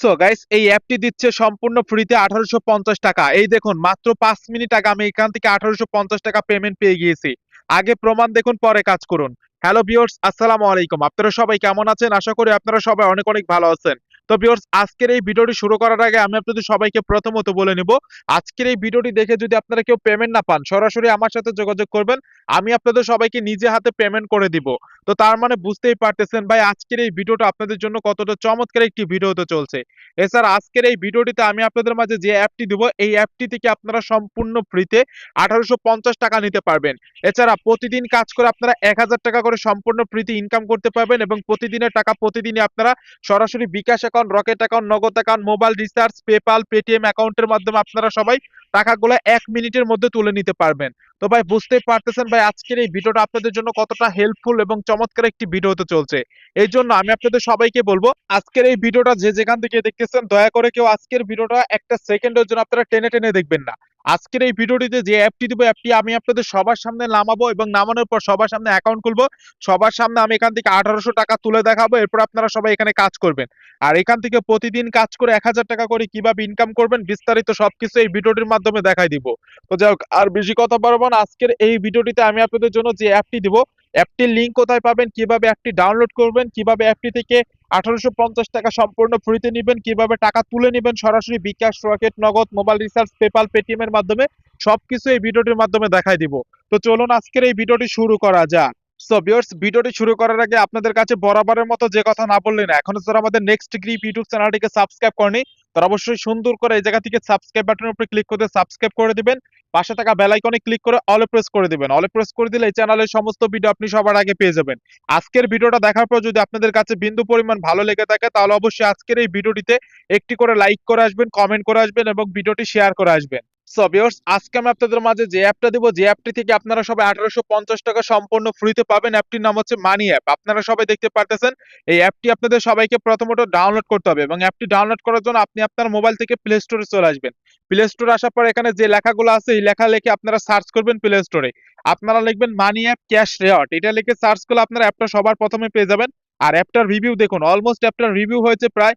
So guys, এই অ্যাপটি দিচ্ছে সম্পূর্ণ ফ্রিতে 1850 টাকা। এই দেখুন, মাত্র 5 মিনিট আগে আমি এখান থেকে 1850 টাকা পেমেন্ট পেয়ে গিয়েছি। আগে প্রমাণ দেখুন, পরে কাজ করুন। হ্যালো ভিউয়ার্স, আসসালামু আলাইকুম। আপনারা সবাই কেমন আছেন? আশা করি আপনারা সবাই অনেক অনেক ভালো আছেন। তো ভিউয়ার্স, আজকের এই ভিডিওটি শুরু করার আগে আমি আপনাদের সবাইকে প্রথমত বলে নিব, আজকের এই ভিডিওটি দেখে যদি আপনারা কেউ পেমেন্ট না পান, সরাসরি আমার সাথে যোগাযোগ করবেন। আমি আপনাদের সবাইকে নিজে হাতে পেমেন্ট করে দিব। তো তার মানে বুঝতেই পারতেছেন ভাই, আজকের এই ভিডিওটা আপনাদের জন্য কতটা চমৎকার একটি ভিডিও হতে চলছে। এছাড়া আজকের এই ভিডিওটিতে আমি আপনাদের মাঝে যে অ্যাপটি দিব, এই অ্যাপটি থেকে আপনারা সম্পূর্ণ ফ্রিতে 1850 টাকা নিতে পারবেন। এছাড়া প্রতিদিন কাজ করে আপনারা 1000 টাকা করে সম্পূর্ণ ফ্রিতে ইনকাম করতে পারবেন এবং প্রতিদিনের টাকা প্রতিদিনই আপনারা সরাসরি বিকাশ অ্যাকাউন্ট, রকেট অ্যাকাউন্ট, নগদ account, mobile recharge, PayPal, Paytm অ্যাকাউন্টের মাধ্যমে আপনারা সবাই টাকাগুলো 1 মিনিটের মধ্যে তুলে নিতে পারবেন। তো ভাই বুঝতেই পারতেছেন ভাই, আজকের এই ভিডিওটা আপনাদের জন্য কতটা হেল্পফুল এবং চমৎকার একটি ভিডিও হতে চলছে। এই জন্য আমি আপনাদের সবাইকে বলবো, আজকের এই ভিডিওটা যে যেখান থেকে দেখতেছেন, দয়া করে কেউ আজকের ভিডিওটা একটা সেকেন্ডের জন্য আপনারা টেনে টেনে দেখবেন না। আজকের এই ভিডিওটিতে যে অ্যাপটি দিব, অ্যাপটি আমি আপনাদের সবার সামনে নামাবো এবং নামানোর পর সবার সামনে অ্যাকাউন্ট খুলবো। সবার সামনে আমি এখান থেকে 1800 টাকা তুলে দেখাবো, এরপর আপনারা সবাই এখানে কাজ করবেন। আর এখান থেকে প্রতিদিন কাজ করে 1000 টাকা করে কিভাবে ইনকাম করবেন, বিস্তারিত সবকিছু এই ভিডিওটির মাধ্যমে দেখাই দিব। তো যাই হোক, আর বেশি কথা বলবো না। আজকের এই ভিডিওটিতে আমি আপনাদের জন্য যে অ্যাপটি দিব, অ্যাপটির লিঙ্ক কোথায় পাবেন, কিভাবে অ্যাপটি ডাউনলোড করবেন, কিভাবে অ্যাপটি থেকে 1850 টাকা সম্পূর্ণ ফ্রিতে নিবেন, কিভাবে টাকা তুলে নিবেন সরাসরি বিকাশ, রকেট, নগদ, মোবাইল রিচার্জ, পেপাল, পেটিএম এর মাধ্যমে, সবকিছু এই ভিডিওটির মাধ্যমে দেখাই দিব। তো চলুন আজকের এই ভিডিওটি শুরু করা যাক। সো ভিউয়ার্স, ভিডিওটি শুরু করার আগে আপনাদের কাছে বরাবরের মতো যে কথা না বললে না, এখনো যারা আমাদের নেক্সট গ্রিপ ইউটিউব চ্যানেলটিকে সাবস্ক্রাইব করেনি, তারা অবশ্যই সুন্দর করে এই জায়গা থেকে সাবস্ক্রাইব বাটনের উপরে ক্লিক করে সাবস্ক্রাইব করে দিবেন। পাশে থাকা বেল আইকনে ক্লিক করে অলে প্রেস করে দিবেন। অলে প্রেস করে দিলে এই চ্যানেলের সমস্ত ভিডিও আপনি সবার আগে পেয়ে যাবেন। আজকের ভিডিওটা দেখার পর যদি আপনাদের কাছে বিন্দু পরিমাণ ভালো লেগে থাকে, তাহলে অবশ্যই আজকের এই ভিডিওটিতে একটি করে লাইক করে আসবেন, কমেন্ট করে আসবেন এবং ভিডিওটি শেয়ার করে আসবেন। সো ভিউয়ার্স, আজকে আমি আপনাদের মাঝে যে অ্যাপটা দিব, যে অ্যাপটি থেকে আপনারা সবাই 1850 টাকা সম্পূর্ণ ফ্রিতে পাবেন, অ্যাপটির নাম হচ্ছে মানি অ্যাপ। আপনারা সবাই দেখতে পারতেছেন, এই অ্যাপটি আপনাদের সবাইকে প্রথমত ডাউনলোড করতে হবে এবং অ্যাপটি ডাউনলোড করার জন্য আপনি আপনার মোবাইল থেকে প্লে স্টোরে চলে আসবেন। প্লে স্টোরে আসার পর এখানে যে লেখাগুলো আছে, এই লেখা লিখে আপনারা সার্চ করবেন প্লে স্টোরে। আপনারা লিখবেন মানি অ্যাপ ক্যাশ রেওয়ার্ড, এটা লিখে সার্চ করলে আপনারা অ্যাপটা সবার প্রথমে পেয়ে যাবেন। আর অ্যাপটার রিভিউ দেখুন, অলমোস্ট অ্যাপটার রিভিউ হয়েছে প্রায়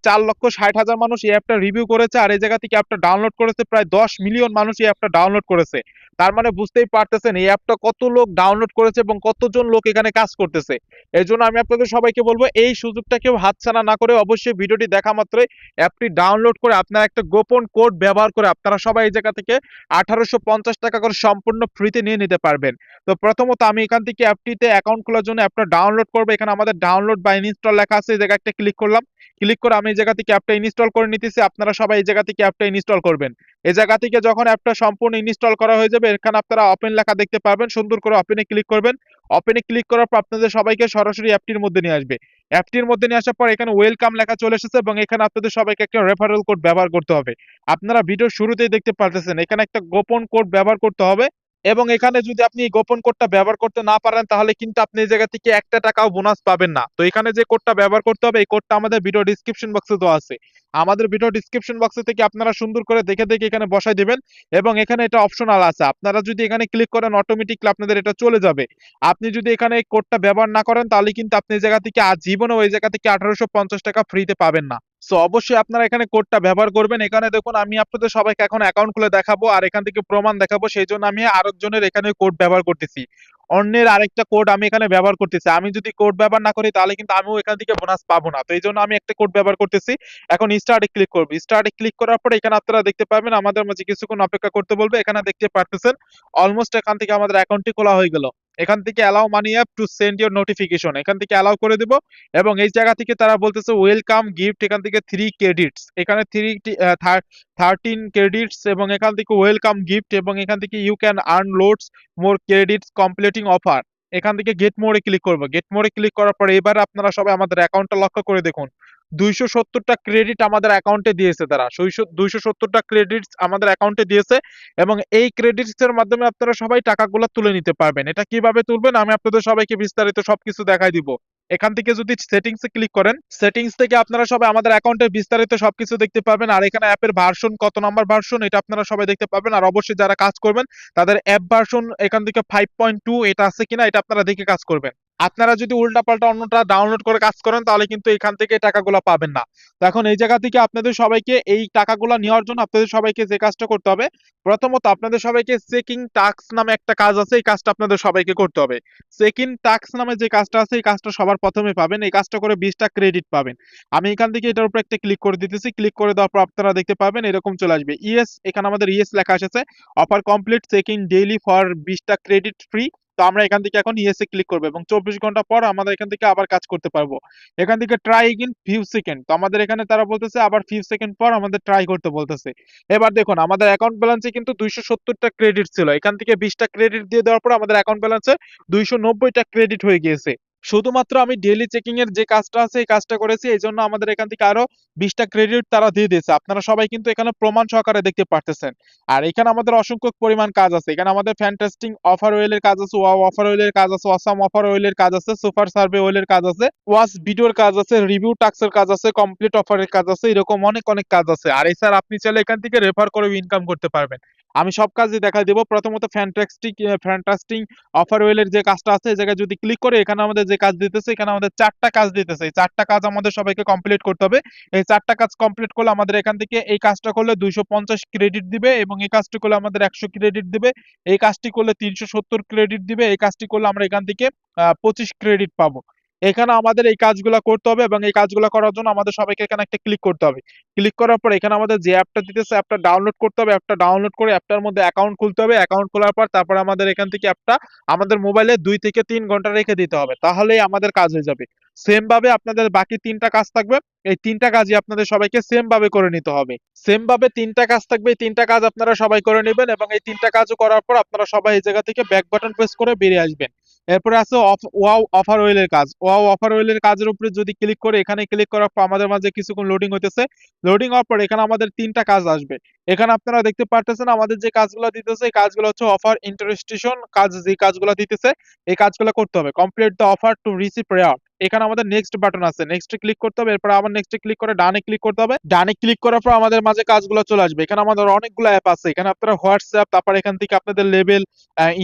4,60,000 মানুষ এই অ্যাপটা রিভিউ করেছে। আর এই জায়গা থেকে অ্যাপটা ডাউনলোড করেছে প্রায় 10 মিলিয়ন মানুষ এই অ্যাপটা ডাউনলোড করেছে। তার মানে বুঝতেই পারতেছেন এই অ্যাপটা কত লোক ডাউনলোড করেছে এবং কতজন লোক এখানে কাজ করতেছে। এই জন্য আমি আপনাদের সবাইকে বলবো, এই সুযোগটা কেউ হাতছাড়া না করে অবশ্যই ভিডিওটি দেখা মাত্রই অ্যাপটি ডাউনলোড করে আপনারা একটা গোপন কোড ব্যবহার করে আপনারা সবাই এই জায়গা থেকে 1850 টাকা করে সম্পূর্ণ ফ্রিতে নিয়ে নিতে পারবেন। তো প্রথমত আমি এখান থেকে অ্যাপটিতে অ্যাকাউন্ট খোলার জন্য অ্যাপটা ডাউনলোড করবো। এখানে আমাদের ডাউনলোড বা ইনস্টল লেখা আছে, এই জায়গায় একটা ক্লিক করলাম। ক্লিক করে আমি এই জায়গা থেকে অ্যাপটা ইনস্টল করে নিতেছি। আপনারা সবাই এই জায়গা থেকে অ্যাপটা ইনস্টল করবেন। এই জায়গা থেকে যখন অ্যাপটা সম্পূর্ণ ইনস্টল করা হয়ে যাবে, এখানে আপনারা ওপেন লেখা দেখতে পারবেন। সুন্দর করে ওপেনে ক্লিক করবেন। ওপেনে ক্লিক করার পর আপনাদের সবাইকে সরাসরি অ্যাপটির মধ্যে নিয়ে আসবে। অ্যাপটির মধ্যে নিয়ে আসার পর এখানে ওয়েলকাম লেখা চলে এসেছে এবং এখানে আপনাদের সবাইকে একটা রেফারেল কোড ব্যবহার করতে হবে। আপনারা ভিডিওর শুরুতেই দেখতে পারতেছেন এখানে একটা গোপন কোড ব্যবহার করতে হবে এবং এখানে যদি আপনি এই গোপন কোডটা ব্যবহার করতে না পারেন, তাহলে কিন্তু আপনি এই জায়গা থেকে একটা টাকাও বোনাস পাবেন না। তো এখানে যে কোডটা ব্যবহার করতে হবে, এই কোডটা আমাদের ভিডিও ডিসক্রিপশন বক্সে দেওয়া আছে। আমাদের ভিডিও ডিসক্রিপশন বক্সে থেকে আপনারা সুন্দর করে দেখে দেখে এখানে বসাই দিবেন এবং এখানে এটা অপশনাল আছে। আপনারা যদি এখানে ক্লিক করেন, অটোমেটিকলি আপনাদের এটা চলে যাবে। আপনি যদি এখানে এই কোডটা ব্যবহার না করেন, তাহলে কিন্তু আপনি এই জায়গা থেকে আজীবনও ওই জায়গা থেকে 1850 টাকা ফ্রিতে পাবেন না। সো অবশ্যই আপনারা এখানে কোডটা ব্যবহার করবেন। এখানে দেখুন, আমি আপনাদের সবাইকে এখন অ্যাকাউন্ট খুলে দেখাবো আর এখান থেকে প্রমাণ দেখাবো, সেই জন্য আমি আরেকজনের এখানে কোড ব্যবহার করতেছি। অন্যের আরেকটা কোড আমি এখানে ব্যবহার করতেছি। আমি যদি কোড ব্যবহার না করি, তাহলে কিন্তু আমিও এখান থেকে বোনাস পাবো না। তো এই জন্য আমি একটা কোড ব্যবহার করতেছি। এখন স্টার্টে ক্লিক করবো। স্টার্টে ক্লিক করার পরে এখানে আপনারা দেখতে পাবেন আমাদের মাঝে কিছুক্ষণ অপেক্ষা করতে বলবে। এখানে দেখতে পারতেছেন অলমোস্ট এখান থেকে আমাদের অ্যাকাউন্টটি খোলা হয়ে গেল। এখান থেকে allow money app to send your notification, এখান থেকে অ্যালাউ করে দিব এবং এই জায়গা থেকে তারা বলতেছে ওয়েলকাম গিফট, এখান থেকে 3 ক্রেডিটস, এখানে 13 ক্রেডিটস এবং এখান থেকে ওয়েলকাম গিফট এবং এখান থেকে you can earn loads more credits completing offer. এখান থেকে গেট মোরে ক্লিক করবো। গেট মোরে ক্লিক করার পরে এবার আপনারা সবাই আমাদের অ্যাকাউন্টটা লক্ষ্য করে দেখুন, 270টা ক্রেডিট আমাদের অ্যাকাউন্টে দিয়েছে তারা। 270টা ক্রেডিটস আমাদের অ্যাকাউন্টে দিয়েছে এবং এই ক্রেডিটস এর মাধ্যমে আপনারা সবাই টাকাগুলো তুলে নিতে পারবেন। এটা কিভাবে তুলবেন আমি আপনাদের সবাইকে বিস্তারিত সবকিছু দেখাই দিব। এখান থেকে যদি সেটিংস এ ক্লিক করেন, সেটিংস থেকে আপনারা সবাই আমাদের অ্যাকাউন্টের বিস্তারিত সবকিছু দেখতে পাবেন। আর এখানে অ্যাপের ভার্সন, কত নাম্বার ভার্সন, এটা আপনারা সবাই দেখতে পাবেন। আর অবশ্যই যারা কাজ করবেন তাদের অ্যাপ ভার্সন এখান থেকে 5.2 এটা আছে কিনা এটা আপনারা দেখে কাজ করবেন। আপনারা যদি উল্টাপাল্টা অন্যটা ডাউনলোড করে কাজ করেন তাহলে কিন্তু এখান থেকে এই টাকাগুলা পাবেন না। তো এখন এই জায়গা থেকে আপনাদের সবাইকে এই টাকাগুলা নেওয়ার জন্য আপনাদের সবাইকে যে কাজটা করতে হবে, প্রথমত আপনাদের সবাইকে চেকিং টাস্ক নামে একটা কাজ আছে, এই কাজটা আপনাদের সবাইকে করতে হবে। চেকিং টাস্ক নামে যে কাজটা আছে, এই কাজটা সবার প্রথমে পাবেন। এই কাজটা করে 20 টা ক্রেডিট পাবেন। আমি এখান থেকে এটার উপর একটা ক্লিক করে দিতেছি। ক্লিক করে দেওয়ার পর আপনারা দেখতে পাবেন এরকম চলে আসবে। ইয়েস, এখানে আমাদের ইয়েস লেখা এসেছে। Offer complete, checking daily for 20 টা ক্রেডিট ফ্রি। তো আমরা এখান থেকে এখন ইয়েস এ ক্লিক করবো এবং 24 ঘন্টা পর আমাদের এখান থেকে আবার কাজ করতে পারবো। এখান থেকে ট্রাই এগেইন ফিউ সেকেন্ড, তো আমাদের এখানে তারা বলতেছে আবার ফিউ সেকেন্ড পর আমাদের ট্রাই করতে বলতেছে। এবার দেখুন আমাদের অ্যাকাউন্ট ব্যালেন্সে কিন্তু 270 টা ক্রেডিট ছিল, এখান থেকে 20 টা ক্রেডিট দিয়ে দেওয়ার পর আমাদের অ্যাকাউন্ট ব্যালেন্সে 290 টা ক্রেডিট হয়ে গিয়েছে। শুধুমাত্র আমি ডেইলি চেকিং এর যে কাজটা আছে এই কাজটা করেছি, এই জন্য আমাদের এখান থেকে আরো 20 টা ক্রেডিট তারা দিয়ে দিয়েছে। আপনারা সবাই কিন্তু এখানে প্রমাণ সহকারে দেখতে পারতেছেন। আর এখানে আমাদের অসংখ্য পরিমাণ কাজ আছে। এখানে আমাদের ফ্যান্টাস্টিং অফার ওয়েলের কাজ আছে, ওয়াও অফার ওয়েলের কাজ আছে, অসাম অফার ওয়েলের কাজ আছে, সুপার সার্ভে ওয়েলের কাজ আছে, ওয়াচ ভিডিওর কাজ আছে, রিভিউ টাক্সের কাজ আছে, কমপ্লিট অফারের কাজ আছে, এরকম অনেক অনেক কাজ আছে। আর এছাড়া আপনি চাইলে এখান থেকে রেফার করে ইনকাম করতে পারবেন। আমি সব কাজই দেখাই দেবো। প্রথমত ফ্যান্টাস্টিং অফার ওয়েলের যে কাজটা আছে এই জায়গায় যদি ক্লিক করে, এখানে আমাদের যে কাজ দিতেছে, এখানে আমাদের 4টা কাজ দিতেছে। এই 4টা কাজ আমাদের সবাইকে কমপ্লিট করতে হবে। এই 4টা কাজ কমপ্লিট করলে আমাদের এখান থেকে এই কাজটা করলে 250 ক্রেডিট দিবে এবং এই কাজটি করলে আমাদের 100 ক্রেডিট দিবে। এই কাজটি করলে 370 ক্রেডিট দিবে। এই কাজটি করলে আমরা এখান থেকে 25 ক্রেডিট পাবো। এখানে আমাদের এই কাজগুলা করতে হবে এবং এই কাজগুলা করার জন্য আমাদের সবাইকে এখানে একটা ক্লিক করতে হবে। ক্লিক করার পর এখানে আমাদের যে অ্যাপটা দিতেছে অ্যাপটা ডাউনলোড করতে হবে। অ্যাপটা ডাউনলোড করে অ্যাপটার মধ্যে অ্যাকাউন্ট খুলতে হবে। অ্যাকাউন্ট খোলার পর তারপর আমাদের এখান থেকে অ্যাপটা আমাদের মোবাইলে 2 থেকে 3 ঘন্টা রেখে দিতে হবে। তাহলেই আমাদের কাজ হয়ে যাবে। সেম ভাবে আপনাদের বাকি 3টা কাজ থাকবে। এই 3টা কাজই আপনাদের সবাইকে সেম ভাবে করে নিতে হবে। সেম ভাবে 3টা কাজ থাকবে। এই 3টা কাজ আপনারা সবাই করে নেবেন এবং এই 3টা কাজও করার পর আপনারা সবাই এই জায়গা থেকে ব্যাক বাটন প্রেস করে বেরিয়ে আসবেন। এরপরে আছে ওয়াও অফার ওয়েলের কাজ। ওয়াও অফার ওয়েলের কাজের উপরে যদি ক্লিক করে, এখানে ক্লিক করার পর আমাদের মাঝে কিছুক্ষণ লোডিং হইতেছে। লোডিং হওয়ার পর এখানে আমাদের 3টা কাজ আসবে। এখানে আপনারা দেখতে পারতেছেন আমাদের যে কাজগুলো দিতেছে এই কাজগুলো হচ্ছে অফার ইন্টারেস্টেশন কাজ, যে কাজগুলো দিতেছে এই কাজগুলো করতে হবে। Complete the offer to receive reward. এখানে আমাদের নেক্সট বাটন আছে, নেক্সটে ক্লিক করতে হবে। এরপর আবার নেক্সটে ক্লিক করে ডানে ক্লিক করতে হবে। ডানে ক্লিক করার পর আমাদের মাঝে কাজগুলো চলে আসবে। এখানে আমাদের অনেকগুলো অ্যাপ আছে। এখানে আপনারা হোয়াটসঅ্যাপ, তারপর এখান থেকে আপনাদের লেভেল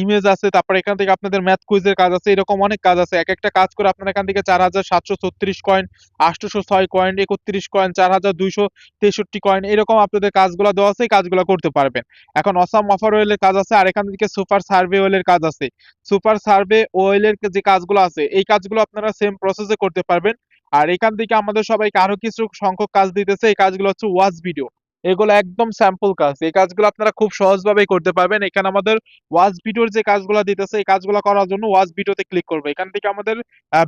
ইমেজ আছে, তারপর এখান থেকে আপনাদের ম্যাথ কুইজের কাজ আছে, এরকম অনেক কাজ আছে। এক একটা কাজ করে আপনারা এখান থেকে 4736 কয়েন, 806 কয়েন, 31 কয়েন, 4263 কয়েন, এরকম আপনাদের কাজগুলো দেওয়া আছে, এই কাজগুলো করতে পারবেন। এখন অসাম অফার ওয়েলের কাজ আছে আর এখান থেকে সুপার সার্ভে ওয়েলের কাজ আছে। সুপার সার্ভে ওয়েলের যে কাজগুলো আছে এই কাজগুলো আপনারা সেম প্রসেসে করতে পারবেন। আর এখান থেকে আমাদের সবাইকে আরো কিছু সংখ্যক কাজ দিতেছে, এই কাজগুলো হচ্ছে ওয়াচ ভিডিও। এগুলো একদম স্যাম্পল কাজ, এই কাজগুলো আপনারা খুব সহজভাবেই করতে পারবেন। এখানে আমাদের ওয়াচ ভিডিওর যে কাজগুলো দিতেছে এই কাজগুলো করার জন্য ওয়াচ ভিডিওতে ক্লিক করবে। এখান থেকে আমাদের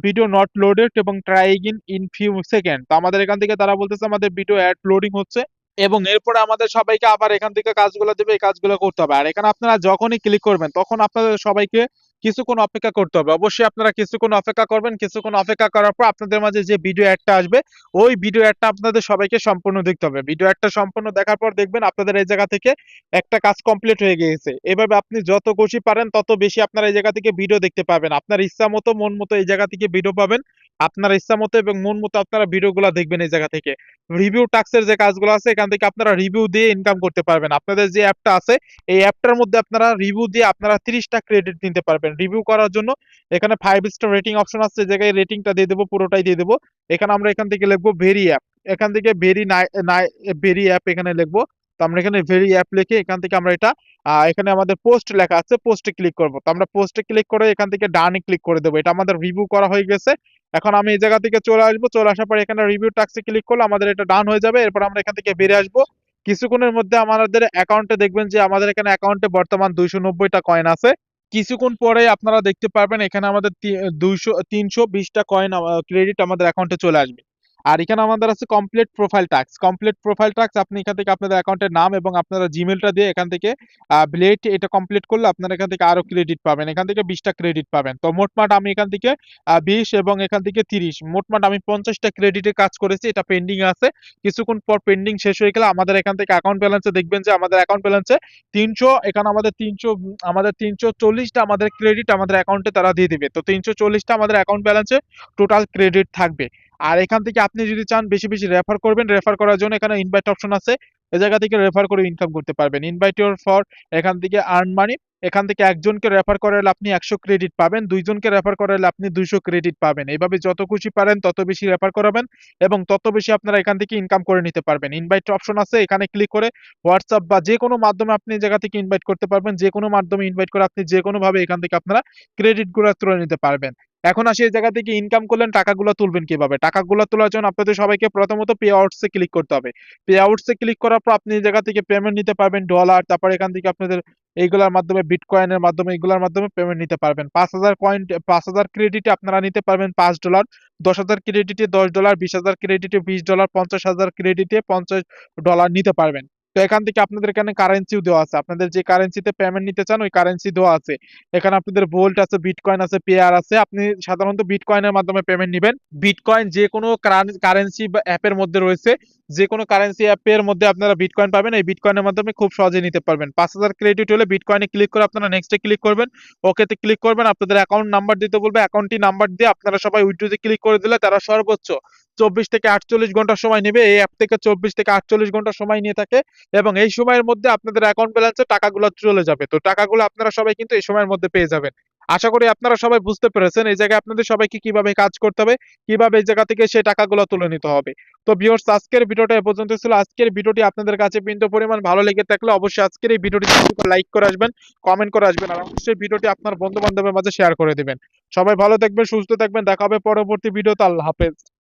ভিডিও নট লোডেড এবং try again in few second. তো আমাদের এখান থেকে তারা বলতেছে আমাদের ভিডিও অ্যাড লোডিং হচ্ছে এবং এরপরে আমাদের সবাইকে আবার এখান থেকে কাজগুলো দেবে, এই কাজগুলো করতে হবে। আর এখানে আপনারা যখনই ক্লিক করবেন তখন আপনাদের সবাইকে কিছুক্ষণ অপেক্ষা করতে হবে। অবশ্যই আপনারা কিছুক্ষণ অপেক্ষা করবেন। কিছুক্ষণ অপেক্ষা করার পর আপনাদের মাঝে যে ভিডিও অ্যাডটা আসবে ওই ভিডিও অ্যাডটা আপনাদের সবাইকে সম্পূর্ণ দেখতে হবে। ভিডিও অ্যাডটা সম্পূর্ণ দেখার পর দেখবেন আপনাদের এই জায়গা থেকে একটা কাজ কমপ্লিট হয়ে গিয়েছে। এভাবে আপনি যত খুশি পারেন তত বেশি আপনারা এই জায়গা থেকে ভিডিও দেখতে পাবেন। আপনার ইচ্ছা মতো মন মতো এই জায়গা থেকে ভিডিও পাবেন। আপনার ইচ্ছা মতো এবং মন মতো আপনারা ভিডিওগুলো দেখবেন এই জায়গা থেকে। রিভিউ টাস্কের যে কাজগুলো আছে এখান থেকে আপনারা রিভিউ দিয়ে ইনকাম করতে পারবেন। আপনাদের যে অ্যাপটা আছে এই অ্যাপটার মধ্যে আপনারা রিভিউ দিয়ে আপনারা 30টা ক্রেডিট নিতে পারবেন। রিভিউ করার জন্য এখানে 5 স্টার রেটিং অপশন আছে, এই জায়গায় রেটিংটা দিয়ে দেবো, পুরোটাই দিয়ে দেবো। এখানে আমরা এখান থেকে লিখবো ভেরি অ্যাপ। এখান থেকে ভেরি নাই নাই ভেরি অ্যাপ এখানে লিখবো। তো আমরা এখানে ভেরি অ্যাপ লিখে এখান থেকে আমরা এটা এখানে আমাদের পোস্ট লেখা আছে, পোস্টে ক্লিক করবো। তো আমরা পোস্টে ক্লিক করে এখান থেকে ডানে ক্লিক করে দেবো। এটা আমাদের রিভিউ করা হয়ে গেছে। এখন আমি এই জায়গা থেকে চলে আসবো। চলে আসার পর এখানে রিভিউ টাস্কে ক্লিক করলে আমাদের এটা ডান হয়ে যাবে। এরপর আমরা এখান থেকে বেরিয়ে আসবো। কিছুক্ষণের মধ্যে আমাদের অ্যাকাউন্টে দেখবেন যে আমাদের এখানে অ্যাকাউন্টে বর্তমান 290টা কয়েন আছে। কিছুক্ষণ পরে আপনারা দেখতে পারবেন এখানে আমাদের 320টা কয়েন ক্রেডিট আমাদের অ্যাকাউন্টে চলে আসবে। আর এখানে আমাদের আছে complete profile task. Complete profile task আপনি এখান থেকে আপনাদের অ্যাকাউন্টের নাম এবং আপনারা জিমেলটা দিয়ে এখান থেকে ব্লেড এটা কমপ্লিট করলে আপনারা এখান থেকে আরো ক্রেডিট পাবেন। এখান থেকে 20টা ক্রেডিট পাবেন। তো মোটমাট আমি এখান থেকে 20 এবং এখান থেকে 30, মোটমাট আমি 50টা ক্রেডিটের কাজ করেছি। এটা পেন্ডিং আছে। কিছুক্ষণ পর পেন্ডিং শেষ হয়ে গেলে আমাদের এখান থেকে অ্যাকাউন্ট ব্যালেন্সে দেখবেন যে আমাদের অ্যাকাউন্ট ব্যালেন্সে 300, এখানে আমাদের 340টা আমাদের ক্রেডিট আমাদের অ্যাকাউন্টে তারা দিয়ে দিবে। তো 340টা আমাদের অ্যাকাউন্ট ব্যালেন্সে টোটাল ক্রেডিট থাকবে। আর এখান থেকে আপনি যদি চান বেশি বেশি রেফার করবেন, রেফার করার জন্য এখানে ইনভাইট অপশন আছে। এই জায়গা থেকে রেফার করে ইনকাম করতে পারবেন। ইনভাইট ইউর ফর, এখান থেকে আর্ন মানি, এখান থেকে একজনকে রেফার করালে আপনি 100 ক্রেডিট পাবেন, দুইজনকে রেফার করালে আপনি 200 ক্রেডিট পাবেন। এইভাবে যত খুশি পারেন তত বেশি রেফার করাবেন এবং তত বেশি আপনারা এখান থেকে ইনকাম করে নিতে পারবেন। ইনভাইট অপশন আছে, এখানে ক্লিক করে হোয়াটসঅ্যাপ বা যে কোনো মাধ্যমে আপনি এই জায়গা থেকে ইনভাইট করতে পারবেন। যে কোনো মাধ্যমে ইনভাইট করে আপনি যে কোনোভাবে এখান থেকে আপনারা ক্রেডিট গুলো তুলে নিতে পারবেন। এখন আসি এই জায়গা থেকে ইনকাম করলেন, টাকাগুলো তুলবেন কিভাবে? টাকাগুলো তোলার জন্য আপনাদের সবাইকে প্রথমত পে আউটস এ ক্লিক করতে হবে। পে আউটস এ ক্লিক করার পর আপনি এই জায়গা থেকে পেমেন্ট নিতে পারবেন ডলার, তারপর এখান থেকে আপনাদের এইগুলার মাধ্যমে বিটকয়েনের মাধ্যমে এগুলার মাধ্যমে পেমেন্ট নিতে পারবেন। 5,000 কয়েন 5,000 ক্রেডিটে আপনারা নিতে পারবেন $5, 10,000 ক্রেডিটে $10, 20,000 ক্রেডিটে $20, 50,000 ক্রেডিটে $50 নিতে পারবেন। তো এখান থেকে আপনাদের এখানে কারেন্সিও দেওয়া আছে। আপনাদের যে কারেন্সিতে পেমেন্ট নিতে চান ওই কারেন্সি দেওয়া আছে। এখানে আপনাদের ভোল্ট আছে, বিটকয়েন আছে, পেয়ার আছে। আপনি সাধারণত বিটকয়েনের মাধ্যমে পেমেন্ট নিবেন। বিটকয়েন যে কোনো কারেন্সি বা অ্যাপের মধ্যে রয়েছে। যে কোনো কারেন্সি অ্যাপের মধ্যে আপনারা বিটকয়েন পাবেন। এই বিটকয়েনের মাধ্যমে খুব সহজেই নিতে পারবেন। 5,000 ক্রেডিট হলে বিটকয়েনে ক্লিক করে আপনারা নেক্সটে ক্লিক করবেন। ওকেতে ক্লিক করবেন। আপনাদের অ্যাকাউন্ট নাম্বার দিতে বলবে। অ্যাকাউন্টটি নাম্বার দিয়ে আপনারা সবাই উইথড্রোতে ক্লিক করে দিলে তারা সর্বোচ্চ 24 থেকে 48 ঘন্টা সময় নেবে। এই অ্যাপ থেকে 24 থেকে 48 ঘন্টা সময় নিয়ে থাকে এবং এই সময়ের মধ্যে আপনাদের অ্যাকাউন্ট ব্যালেন্সে টাকাগুলো চলে যাবে। তো টাকাগুলো আপনারা সবাই কিন্তু এই সময়ের মধ্যে পেয়ে যাবেন। আশা করি আপনারা সবাই বুঝতে পেরেছেন এই জায়গায় আপনাদের সবাইকে কিভাবে কাজ করতে হবে, কিভাবে এই জায়গা থেকে সেই টাকাগুলো তুলে নিতে হবে। তো ভিউয়ার্স, আজকের ভিডিওটা এ পর্যন্ত ছিল। আজকের ভিডিওটি আপনাদের কাছে বিন্দু পরিমাণ ভালো লেগে থাকলে অবশ্যই আজকের এই ভিডিওটি লাইক করে আসবেন, কমেন্ট করে আসবেন আর অবশ্যই ভিডিওটি আপনার বন্ধু বান্ধবের মাঝে শেয়ার করে দিবেন। সবাই ভালো থাকবেন, সুস্থ থাকবেন। দেখা হবে পরবর্তী ভিডিওতে। আল্লাহ হাফেজ।